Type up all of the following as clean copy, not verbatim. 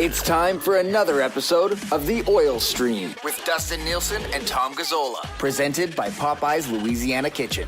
It's time for another episode of The Oil Stream with Dustin Nielsen and Tom Gazzola, presented by Popeye's Louisiana Kitchen.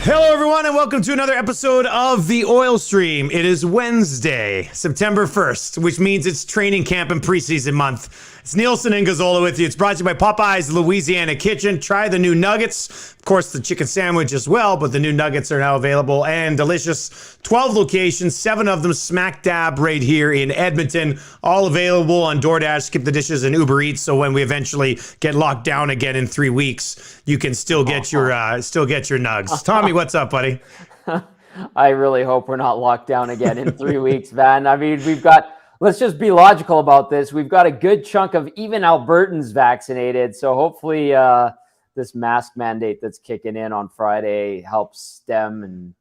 Hello, everyone, and welcome to another episode of The Oil Stream. It is Wednesday, September 1st, which means it's training camp and preseason month. It's Nielsen and Gazzola with you. It's brought to you by Popeye's Louisiana Kitchen. Try the new nuggets. Of course, the chicken sandwich as well, but the new nuggets are now available and delicious. 12 locations, 7 of them smack dab right here in Edmonton. All available on DoorDash, Skip the Dishes, and Uber Eats. So when we eventually get locked down again in 3 weeks, you can still get your nugs. Tommy, what's up, buddy? I really hope we're not locked down again in 3 weeks, man. I mean, let's just be logical about this. We've got a good chunk of even Albertans vaccinated. So hopefully this mask mandate that's kicking in on Friday helps stem and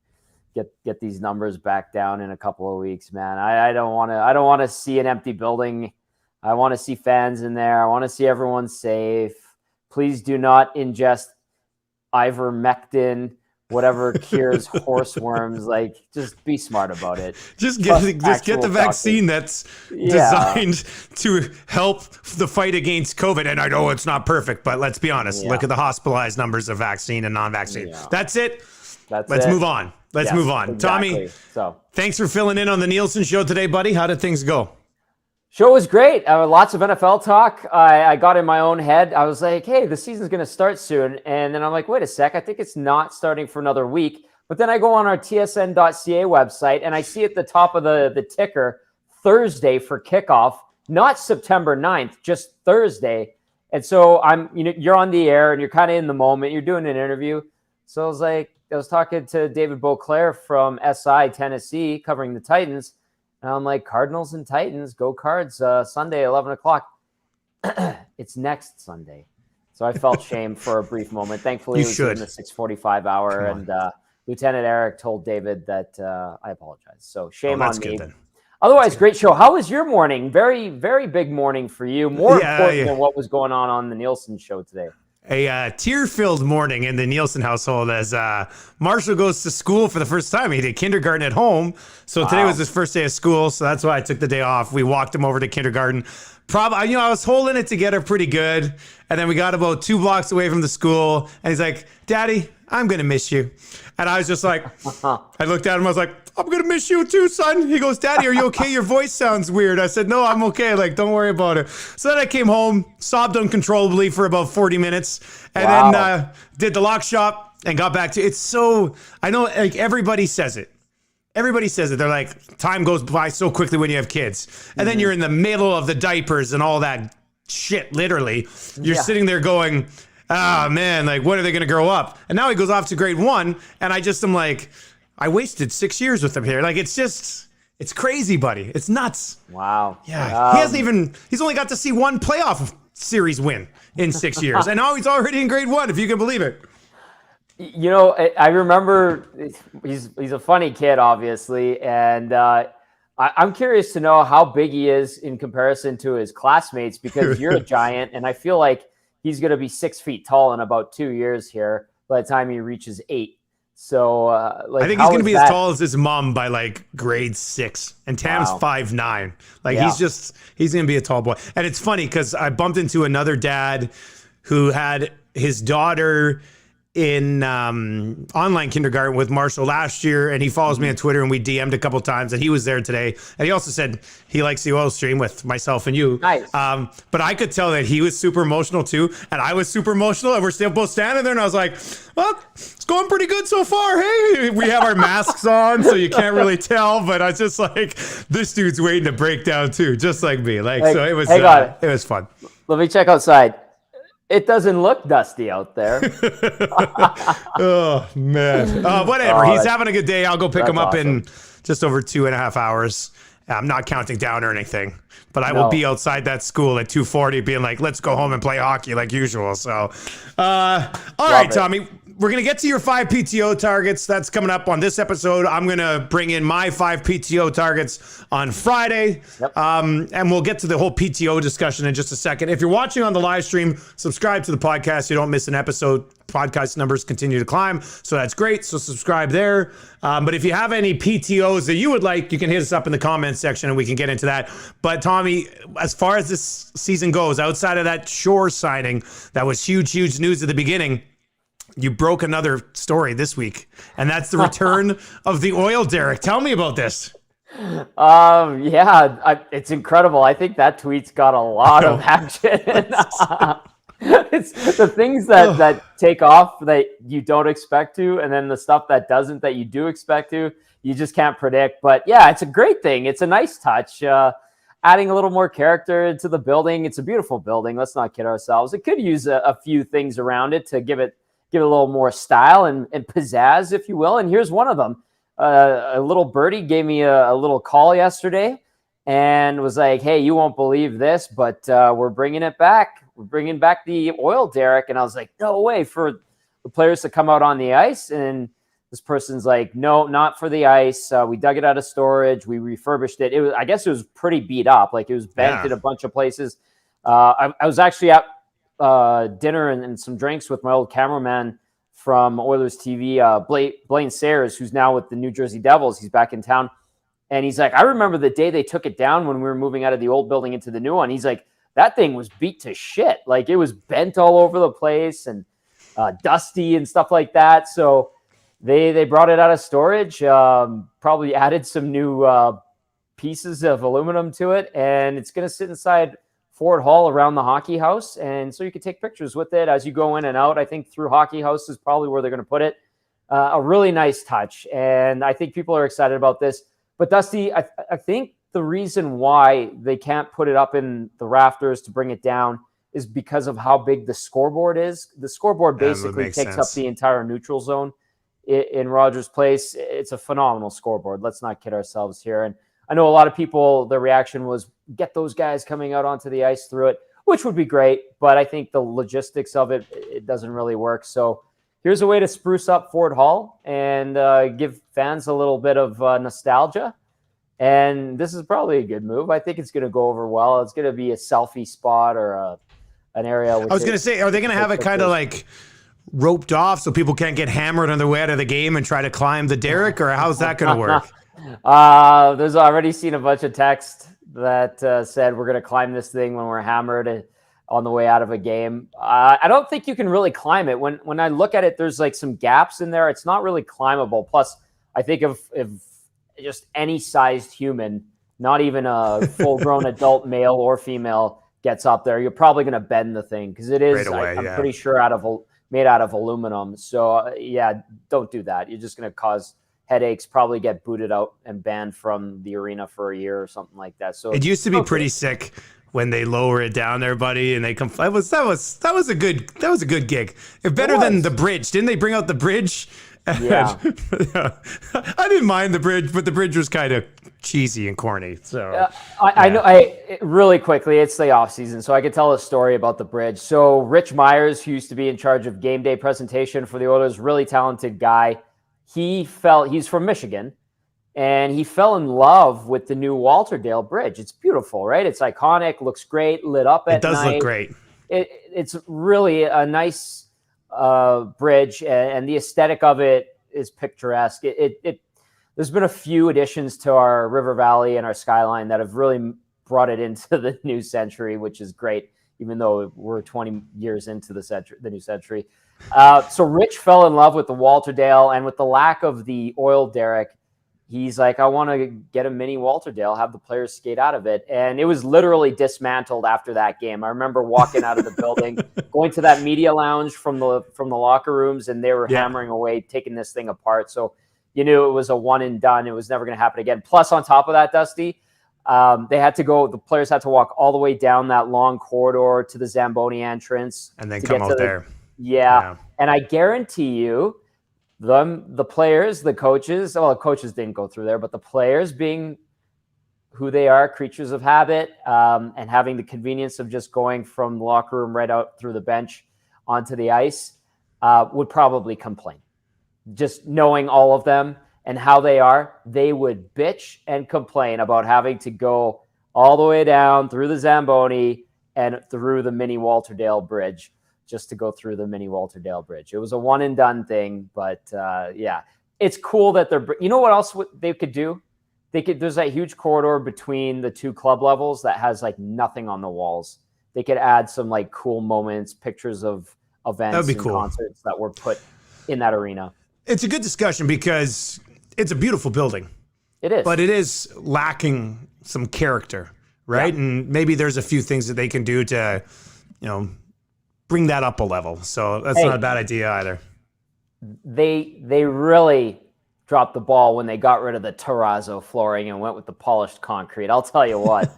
get these numbers back down in a couple of weeks, man. I don't want to see an empty building. I want to see fans in there. I want to see everyone safe. Please do not ingest ivermectin, whatever cures horseworms. Like, just be smart about it. Just get the vaccine that's designed to help the fight against COVID. And I know it's not perfect, but let's be honest. Look at the hospitalized numbers of vaccine and non-vaccine. That's it. Let's move on. Let's move on. Exactly. Tommy, thanks for filling in on the Nielsen Show today, buddy. How did things go? Show was great. Lots of NFL talk. I got in my own head. I was like, hey, the season's going to start soon. And then I'm like, wait a sec. I think it's not starting for another week. But then I go on our tsn.ca website and I see at the top of the ticker, Thursday for kickoff, not September 9th, just Thursday. And so you're on the air and you're kind of in the moment. You're doing an interview. So I was talking to David Beauclair from SI, Tennessee, covering the Titans. And I'm like, Cardinals and Titans, go Cards, Sunday, 11 o'clock. It's next Sunday. So I felt shame for a brief moment. Thankfully, it was in the 6:45 hour. And Lieutenant Eric told David that I apologize. So shame on me. Good, otherwise, great show. How was your morning? Very, very big morning for you. More important than what was going on the Nielsen Show today. A tear-filled morning in the Nielsen household as Marshall goes to school for the first time. He did kindergarten at home. So today was his first day of school. So that's why I took the day off. We walked him over to kindergarten. I was holding it together pretty good. And then we got about 2 blocks away from the school. And he's like, Daddy, I'm going to miss you. And I was just like, I looked at him. I was like, I'm going to miss you too, son. He goes, Daddy, are you okay? Your voice sounds weird. I said, no, I'm okay. Like, don't worry about it. So then I came home, sobbed uncontrollably for about 40 minutes, and then did the lock shop and got back to it. It's so, I know, like, everybody says it. Everybody says it. They're like, time goes by so quickly when you have kids. And then you're in the middle of the diapers and all that shit, literally. You're sitting there going, man, like, when are they going to grow up? And now he goes off to grade 1, and I just am like, I wasted 6 years with him here. Like, it's crazy, buddy. It's nuts. Wow. Yeah. He's only got to see 1 playoff series win in 6 years. And now he's already in grade 1, if you can believe it. You know, I remember he's a funny kid, obviously. And I'm curious to know how big he is in comparison to his classmates, because you're a giant. And I feel like he's going to be 6 feet tall in about 2 years here by the time he reaches 8. So, I think he's going to be as tall as his mom by like grade 6, and Tam's 5'9". Like he's going to be a tall boy. And it's funny because I bumped into another dad who had his daughter in online kindergarten with Marshall last year, and he follows me on Twitter, and we DM'd a couple times, and he was there today. And he also said he likes the Oil Stream with myself and you. Nice. But I could tell that he was super emotional too, and I was super emotional, and we're still both standing there, and I was like, well, it's going pretty good so far. Hey, we have our masks on, so you can't really tell, but I was just like, this dude's waiting to break down too, just like me. So it was fun. Let me check outside. It doesn't look dusty out there. Oh, man. Whatever. He's having a good day. I'll go pick him up in just over 2.5 hours. I'm not counting down or anything. But I will be outside that school at 2:40 being like, let's go home and play hockey like usual. So, all right, Tommy. we're going to get to your 5 PTO targets. That's coming up on this episode. I'm going to bring in my 5 PTO targets on Friday. Yep. And we'll get to the whole PTO discussion in just a second. If you're watching on the live stream, subscribe to the podcast so you don't miss an episode. Podcast numbers continue to climb, so that's great. So subscribe there. But if you have any PTOs that you would like, you can hit us up in the comments section and we can get into that. But Tommy, as far as this season goes, outside of that Shore signing, that was huge news at the beginning. You broke another story this week, and that's the return of the oil Derrick. Tell me about this. It's incredible. I think that tweet's got a lot of action. It's the things that take off that you don't expect to, and then the stuff that doesn't that you do expect to, you just can't predict. But yeah, it's a great thing. It's a nice touch. Adding a little more character to the building. It's a beautiful building. Let's not kid ourselves. It could use a few things around it to give it a little more style and pizzazz, if you will. And here's one of them. A little birdie gave me a little call yesterday and was like, hey, you won't believe this, but we're bringing it back. We're bringing back the oil Derrick. And I was like, no way, for the players to come out on the ice. And this person's like, no, not for the ice. We dug it out of storage. We refurbished it. I guess it was pretty beat up. Like, it was bent in a bunch of places. I was actually at dinner and some drinks with my old cameraman from Oilers TV, Blaine Sayers, who's now with the New Jersey Devils. He's back in town. And he's like, I remember the day they took it down when we were moving out of the old building into the new one. He's like, that thing was beat to shit. Like, it was bent all over the place and dusty and stuff like that. So they brought it out of storage, probably added some new pieces of aluminum to it, and it's going to sit inside Ford Hall around the hockey house. And so you can take pictures with it as you go in and out. I think through hockey house is probably where they're going to put it. A really nice touch. And I think people are excited about this. But Dusty, I think the reason why they can't put it up in the rafters to bring it down is because of how big the scoreboard is. The scoreboard basically takes up the entire neutral zone in Rogers Place. It's a phenomenal scoreboard. Let's not kid ourselves here. And I know a lot of people, their reaction was get those guys coming out onto the ice through it, which would be great. But I think the logistics of it doesn't really work. So here's a way to spruce up Ford Hall and give fans a little bit of nostalgia. And this is probably a good move. I think it's going to go over well. It's going to be a selfie spot or an area. I was going to say, are they going to have it kind of like roped off so people can't get hammered on their way out of the game and try to climb the Derrick, or how's that going to work? There's already seen a bunch of text that said we're going to climb this thing when we're hammered on the way out of a game. I don't think you can really climb it. When I look at it, there's like some gaps in there. It's not really climbable. Plus, I think if just any sized human, not even a full-grown adult male or female, gets up there, you're probably going to bend the thing because it is, I'm pretty sure, made out of aluminum. So don't do that. You're just going to cause headaches, probably get booted out and banned from the arena for a year or something like that. So it used to be pretty sick when they lower it down there, buddy, and they come. That was a good gig. Better than the bridge. Didn't they bring out the bridge? Yeah. I didn't mind the bridge, but the bridge was kind of cheesy and corny. So I know. Really quickly, it's the off season, so I could tell a story about the bridge. So Rich Myers, who used to be in charge of game day presentation for the Oilers, really talented guy. He's from Michigan, and he fell in love with the new Walterdale Bridge. It's beautiful, right? It's iconic, looks great, lit up at night. It does look great. It's really a nice bridge, and the aesthetic of it is picturesque. There's been a few additions to our River Valley and our skyline that have really brought it into the new century, which is great, even though we're 20 years into the new century. So Rich fell in love with the Walterdale, and with the lack of the oil Derrick, he's like, I want to get a mini Walterdale, have the players skate out of it. And it was literally dismantled after that game. I remember walking out of the building, going to that media lounge from the locker rooms, and they were hammering away, taking this thing apart. So you knew it was a one and done. It was never going to happen again. Plus, on top of that, Dusty, the players had to walk all the way down that long corridor to the Zamboni entrance. And then come out there. Yeah. And I guarantee you, the players, the coaches, well, the coaches didn't go through there, but the players, being who they are, creatures of habit, and having the convenience of just going from the locker room right out through the bench onto the ice, would probably complain. Just knowing all of them and how they are, they would bitch and complain about having to go all the way down through the Zamboni and through the mini Walterdale Bridge just to go through the mini Walterdale Bridge. It was a one and done thing, but yeah, it's cool that you know what else they could do? There's that huge corridor between the two club levels that has like nothing on the walls. They could add some like cool moments, pictures of events and concerts that were put in that arena. It's a good discussion because it's a beautiful building. It is. But it is lacking some character, right? Yeah. And maybe there's a few things that they can do to, bring that up a level. So that's not a bad idea either. They really dropped the ball when they got rid of the terrazzo flooring and went with the polished concrete. I'll tell you what.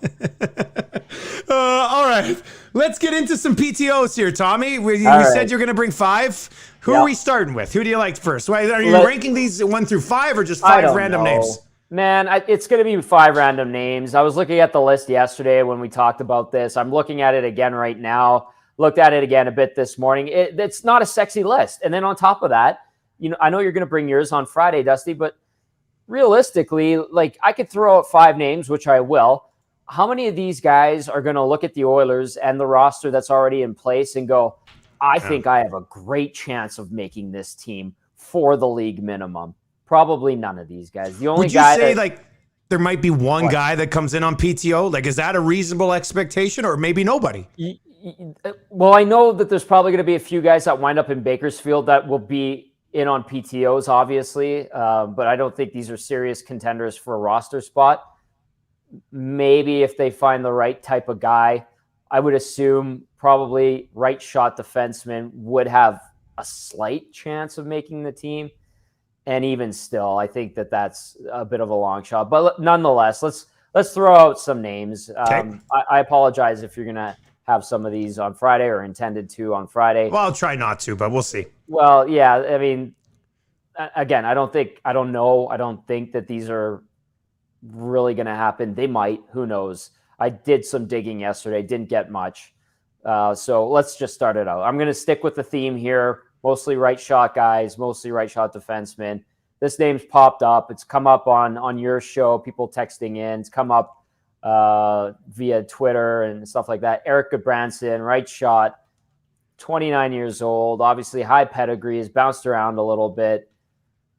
All right. Let's get into some PTOs here, Tommy. You said you're going to bring 5. Who are we starting with? Who do you like first? Are you ranking these 1 through 5 or just 5 random names? Man, it's going to be 5 random names. I was looking at the list yesterday when we talked about this. I'm looking at it again right now. Looked at it again a bit this morning. It's not a sexy list. And then on top of that, I know you're going to bring yours on Friday, Dusty, but realistically, like I could throw out 5 names, which I will. How many of these guys are going to look at the Oilers and the roster that's already in place and go, I think I have a great chance of making this team for the league minimum? Probably none of these guys. The only guy would you say like there might be one guy that comes in on PTO? Like, is that a reasonable expectation, or maybe nobody? Well, I know that there's probably going to be a few guys that wind up in Bakersfield that will be in on PTOs, obviously, but I don't think these are serious contenders for a roster spot. Maybe if they find the right type of guy, I would assume probably right shot defenseman would have a slight chance of making the team. And even still, I think that's a bit of a long shot. But nonetheless, let's throw out some names. Okay. I apologize if you're going to have some of these on Friday or intended to on Friday. Well, I'll try not to, but we'll see. Well, yeah, I mean, again, I don't think that these are really going to happen. They might, who knows? I did some digging yesterday, didn't get much. So let's just start it out. I'm going to stick with the theme here. Mostly right shot guys, mostly right shot defensemen. This name's popped up. It's come up on your show, people texting in. It's come up via Twitter and stuff like that. Eric Gudbranson, right shot, 29 years old, obviously high pedigree, has bounced around a little bit.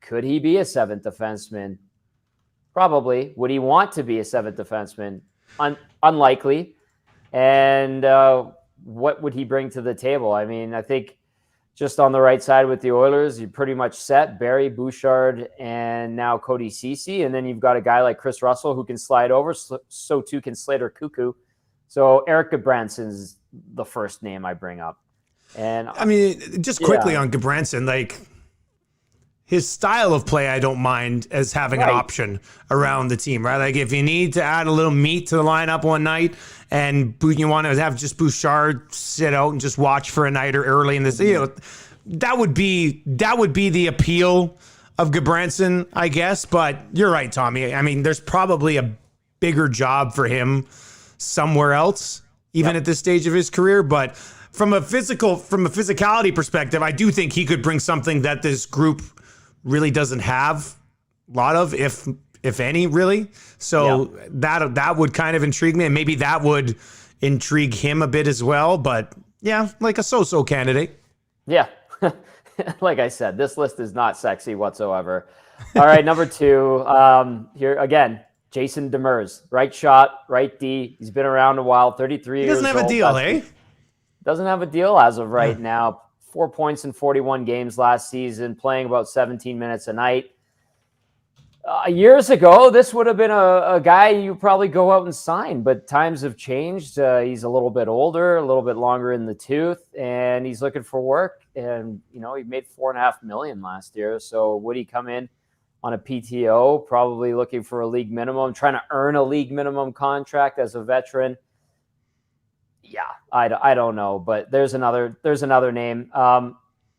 Could he be a 7th defenseman? Probably. Would he want to be a 7th defenseman? Unlikely. And what would he bring to the table? I mean, I think just on the right side with the Oilers, you're pretty much set. Barry, Bouchard, and now Cody Ceci. And then you've got a guy like Chris Russell who can slide over. So too can Slater Cuckoo. So Eric Gudbranson's the first name I bring up. And I mean, just quickly on Gudbranson, like his style of play, I don't mind as having an option around the team, right? Like if you need to add a little meat to the lineup one night and you want to have just Bouchard sit out and just watch for a night or early in this, that would be the appeal of Gudbranson, I guess. But you're right, Tommy. I mean, there's probably a bigger job for him somewhere else, even at this stage of his career. But from a physicality perspective, I do think he could bring something that this group really doesn't have a lot of, if any, really. So that would kind of intrigue me, and maybe that would intrigue him a bit as well. But yeah, like a so-so candidate. Yeah. Like I said, this list is not sexy whatsoever. All right, number 2. Here again, Jason Demers, right shot, right D. He's been around a while, 33 years old. He doesn't have a deal, eh? Doesn't have a deal as of right now. 4 points in 41 games last season, playing about 17 minutes a night. Years ago, this would have been a guy you probably go out and sign, but times have changed. He's a little bit older, a little bit longer in the tooth, and he's looking for work. And, he made $4.5 million last year. So would he come in on a PTO, probably looking for a league minimum, trying to earn a league minimum contract as a veteran? Yeah, I don't know, but there's another name.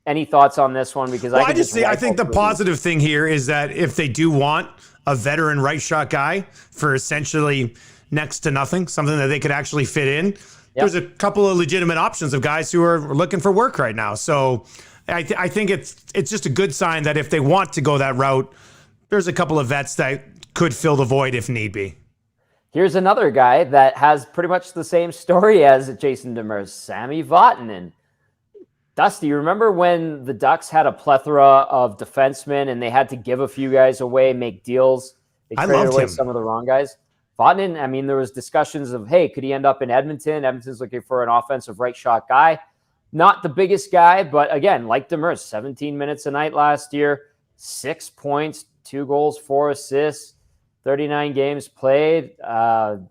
Any thoughts on this one? Because I think the positive thing here is that if they do want a veteran right shot guy for essentially next to nothing, something that they could actually fit in, there's a couple of legitimate options of guys who are looking for work right now. So I think it's just a good sign that if they want to go that route, there's a couple of vets that could fill the void if need be. Here's another guy that has pretty much the same story as Jason Demers, Sami Vatanen. Dusty, you remember when the Ducks had a plethora of defensemen and they had to give a few guys away, make deals? They traded away some of the wrong guys. Vatanen, I mean, there was discussions of, hey, could he end up in Edmonton? Edmonton's looking for an offensive right shot guy. Not the biggest guy, but again, like Demers, 17 minutes a night last year, 6 points, 2 goals, 4 assists, 39 games played.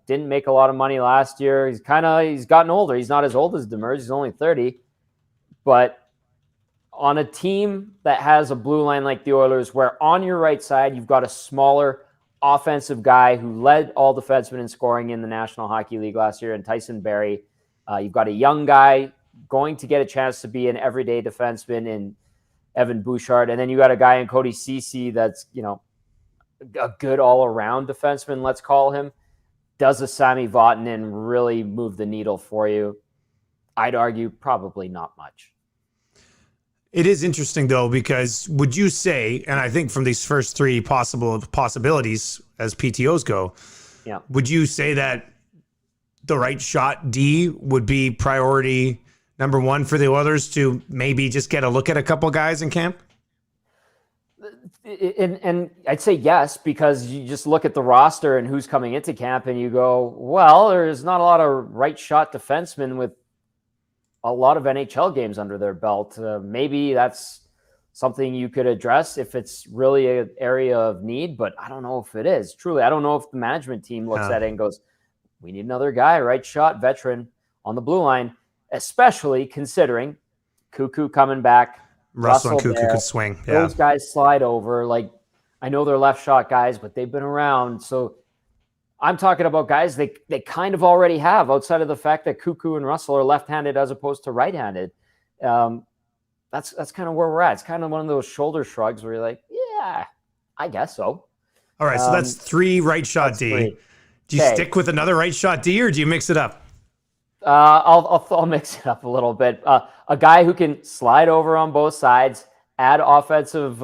Didn't make a lot of money last year. He's gotten older. He's not as old as Demers. He's only 30. But on a team that has a blue line like the Oilers, where on your right side, you've got a smaller offensive guy who led all defensemen in scoring in the National Hockey League last year, and Tyson Barrie. You've got a young guy going to get a chance to be an everyday defenseman in Evan Bouchard. And then you got a guy in Cody Ceci that's, a good all-around defenseman, let's call him. Does a Sami Vatanen really move the needle for you? I'd argue probably not much. It is interesting, though, because would you say, and I think from these first 3 possibilities as PTOs go, would you say that the right shot D would be priority number 1 for the Oilers to maybe just get a look at a couple guys in camp? And I'd say yes, because you just look at the roster and who's coming into camp and you go, well, there's not a lot of right shot defensemen with a lot of NHL games under their belt. Maybe that's something you could address if it's really an area of need, but I don't know if it is. Truly, I don't know if the management team looks at it and goes, we need another guy, right shot veteran on the blue line, especially considering Cuckoo coming back. Russell and Cuckoo could swing. Yeah. Those guys slide over. Like, I know they're left shot guys, but they've been around. So I'm talking about guys they kind of already have, outside of the fact that Cuckoo and Russell are left-handed as opposed to right-handed. That's kind of where we're at. It's kind of one of those shoulder shrugs where you're like, yeah, I guess so. All right, so that's 3 right shot D. 3. Do you stick with another right shot D, or do you mix it up? I'll mix it up a little bit. A guy who can slide over on both sides, add offensive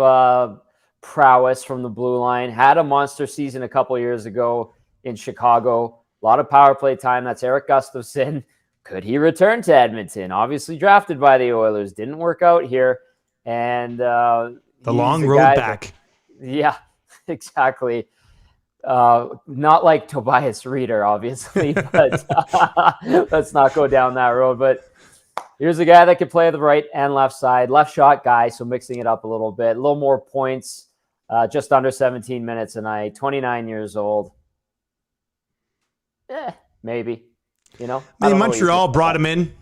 prowess from the blue line, had a monster season a couple years ago in Chicago. A lot of power play time. That's Eric Gustafsson. Could he return to Edmonton? Obviously drafted by the Oilers. Didn't work out here. And the long road back. Yeah, exactly. Not like Tobias Reeder, obviously, but let's not go down that road. But here's a guy that can play the right and left side, left shot guy. So mixing it up a little bit, a little more points, just under 17 minutes a night, 29 years old. Maybe, Montreal brought him in.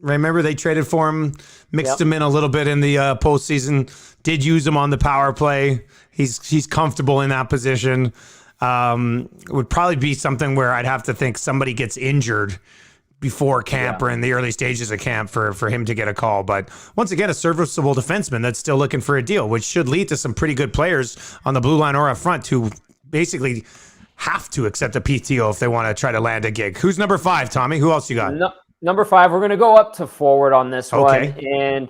Remember, they traded for him, mixed him in a little bit in the postseason, did use him on the power play. He's comfortable in that position. It would probably be something where I'd have to think somebody gets injured before camp or in the early stages of camp for him to get a call. But once again, a serviceable defenseman that's still looking for a deal, which should lead to some pretty good players on the blue line or up front who basically have to accept a PTO if they want to try to land a gig. Who's number 5, Tommy? Who else you got? Number 5, we're going to go up to forward on this one. And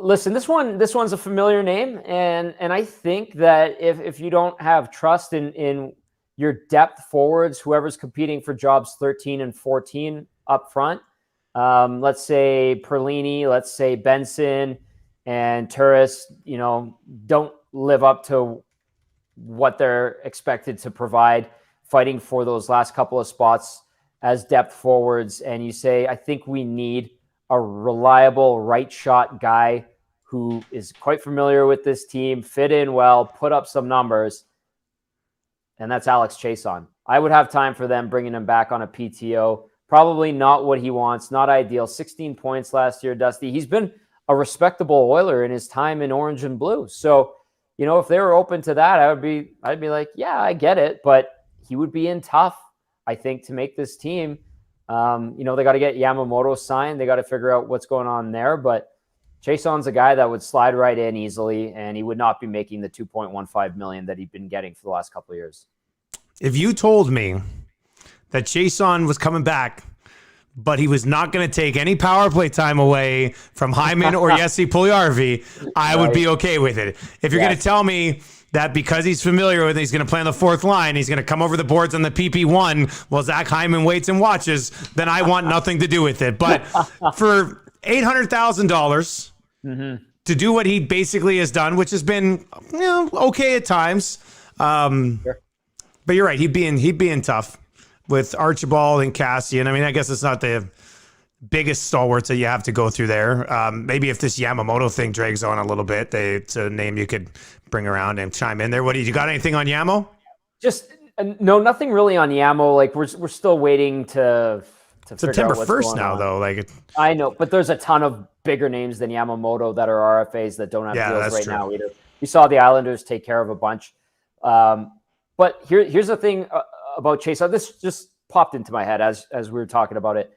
listen, this one's a familiar name. And I think that if you don't have trust in your depth forwards, whoever's competing for jobs 13 and 14 up front, let's say Perlini, let's say Benson and Turris, don't live up to what they're expected to provide, fighting for those last couple of spots as depth forwards. And you say, I think we need a reliable right shot guy who is quite familiar with this team, fit in well, put up some numbers. And that's Alex Chason. I would have time for them bringing him back on a PTO. Probably not what he wants, not ideal. 16 points last year, Dusty. He's been a respectable Oiler in his time in orange and blue. So, if they were open to that, I'd be like, yeah, I get it. But he would be in tough, I think, to make this team. They got to get Yamamoto signed. They got to figure out what's going on there. But Chason's a guy that would slide right in easily, and he would not be making the $2.15 million that he'd been getting for the last couple of years. If you told me that Chason was coming back but he was not going to take any power play time away from Hyman or Jesse Puljujarvi, I would be okay with it. If you're going to tell me that because he's familiar with it, he's going to play on the fourth line, he's going to come over the boards on the PP1 while Zach Hyman waits and watches, then I want nothing to do with it. But for $800,000 to do what he basically has done, which has been okay at times, but you're right, he'd be in tough with Archibald and Cassian. I mean, I guess it's not the biggest stalwarts that you have to go through there. Maybe if this Yamamoto thing drags on a little bit, it's a name you could bring around and chime in there. What you got? Anything on Yamo? Just no, nothing really on Yamo. Like we're still waiting to September 1st now, though. Like I know, but there's a ton of bigger names than Yamamoto that are RFAs that don't have deals right now either. We saw the Islanders take care of a bunch. But here's the thing about Chase. This just popped into my head as we were talking about it.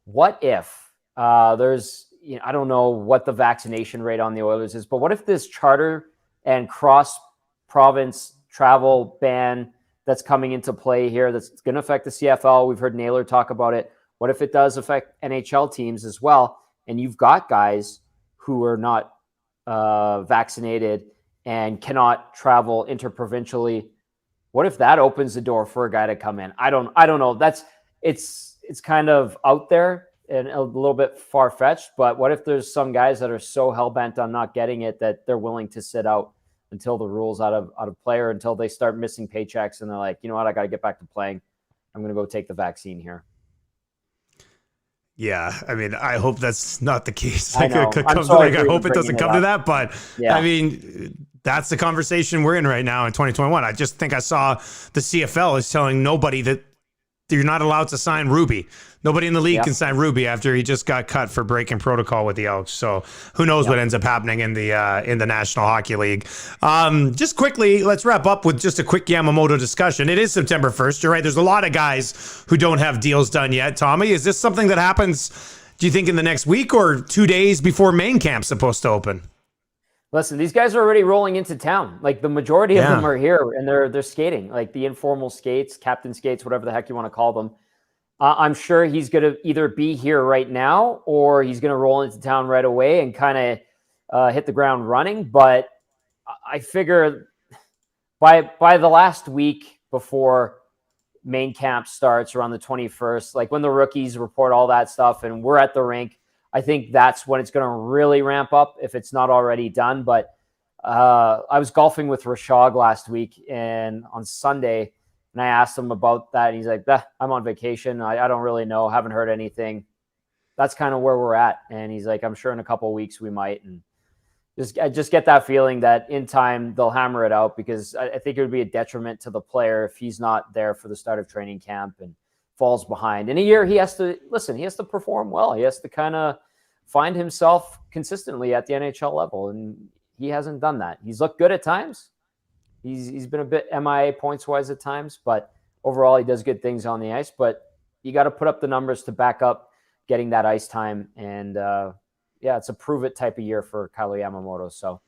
What if there's, I don't know what the vaccination rate on the Oilers is, but what if this charter and cross-province travel ban that's coming into play here, that's going to affect the CFL? We've heard Naylor talk about it. What if it does affect NHL teams as well? And you've got guys who are not vaccinated and cannot travel interprovincially. What if that opens the door for a guy to come in? I don't know. It's kind of out there and a little bit far-fetched, but what if there's some guys that are so hell-bent on not getting it that they're willing to sit out until the rule's out of play, or until they start missing paychecks and they're like, you know what, I got to get back to playing. I'm going to go take the vaccine here. Yeah, I mean, I hope that's not the case. I know. I hope it doesn't come to that, but yeah. I mean, that's the conversation we're in right now in 2021. I just think I saw the CFL is telling nobody that you're not allowed to sign Ruby. Nobody in the league can sign Ruby after he just got cut for breaking protocol with the Elks. So who knows what ends up happening in the National Hockey League. Just quickly, let's wrap up with just a quick Yamamoto discussion. It is September 1st. You're right. There's a lot of guys who don't have deals done yet. Tommy, is this something that happens, do you think, in the next week or 2 days before main camp's supposed to open? Listen, these guys are already rolling into town. Like the majority of them are here and they're skating, like the informal skates, captain skates, whatever the heck you want to call them. I'm sure he's going to either be here right now or he's going to roll into town right away and kind of hit the ground running. But I figure by the last week before main camp starts around the 21st, like when the rookies report all that stuff and we're at the rink, I think that's when it's going to really ramp up if it's not already done. But I was golfing with Rashog last week and on Sunday, and I asked him about that. And he's like, I'm on vacation. I don't really know. Haven't heard anything. That's kind of where we're at. And he's like, I'm sure in a couple of weeks we might. And just get that feeling that in time they'll hammer it out, because I think it would be a detriment to the player if he's not there for the start of training camp and falls behind. In a year, he has to perform well. He has to kind of find himself consistently at the NHL level. And he hasn't done that. He's looked good at times. He's been a bit MIA points-wise at times, but overall he does good things on the ice. But you got to put up the numbers to back up getting that ice time. And it's a prove-it type of year for Kyle Yamamoto. So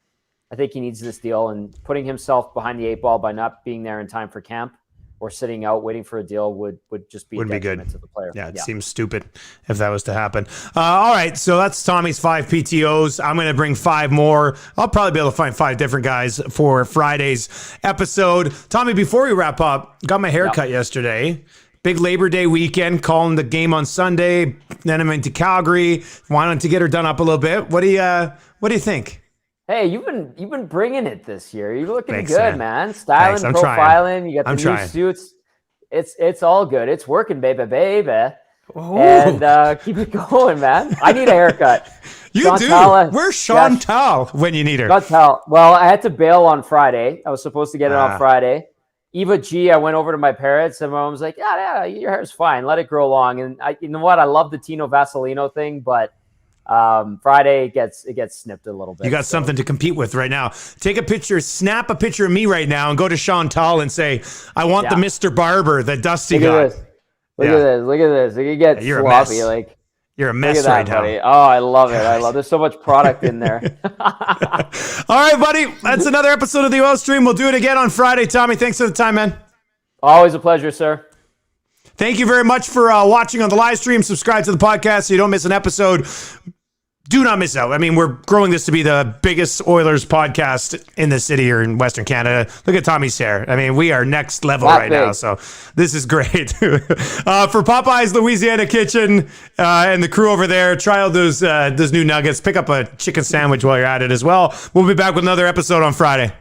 I think he needs this deal, and putting himself behind the eight ball by not being there in time for camp or sitting out waiting for a deal would just be a detriment to the player. Yeah, it seems stupid if that was to happen. All right, so that's Tommy's 5 PTOs. I'm going to bring 5 more. I'll probably be able to find 5 different guys for Friday's episode. Tommy, before we wrap up, got my hair cut yesterday. Big Labor Day weekend, calling the game on Sunday. Then I'm into Calgary. Wanted to get her done up a little bit. What do you think? Hey, you've been bringing it this year. You're looking Thanks, good, man. Styling, profiling. You got the new suits. It's all good. It's working, baby. Ooh. And keep it going, man. I need a haircut. You Chantal, do. Where's Chantal when you need her? Chantal. Well, I had to bail on Friday. I was supposed to get it on Friday. Eva G, I went over to my parents, and my mom was like, yeah, your hair's fine. Let it grow long. And you know what? I love the Tino Vaselino thing, but Friday it gets snipped a little bit. You got something to compete with right now. Take a picture, snap a picture of me right now, and go to Chantal and say, I want the Mr. Barber that Dusty got. Look at this. It can get sloppy. Like, you're a mess right now. Buddy. Oh, I love it. There's so much product in there. All right, buddy. That's another episode of the Oil Stream. We'll do it again on Friday. Tommy, thanks for the time, man. Always a pleasure, sir. Thank you very much for watching on the live stream. Subscribe to the podcast so you don't miss an episode. Do not miss out. I mean, we're growing this to be the biggest Oilers podcast in the city or in Western Canada. Look at Tommy's hair. I mean, we are next level right now. So this is great. For Popeye's Louisiana Kitchen and the crew over there, try out those new nuggets. Pick up a chicken sandwich while you're at it as well. We'll be back with another episode on Friday.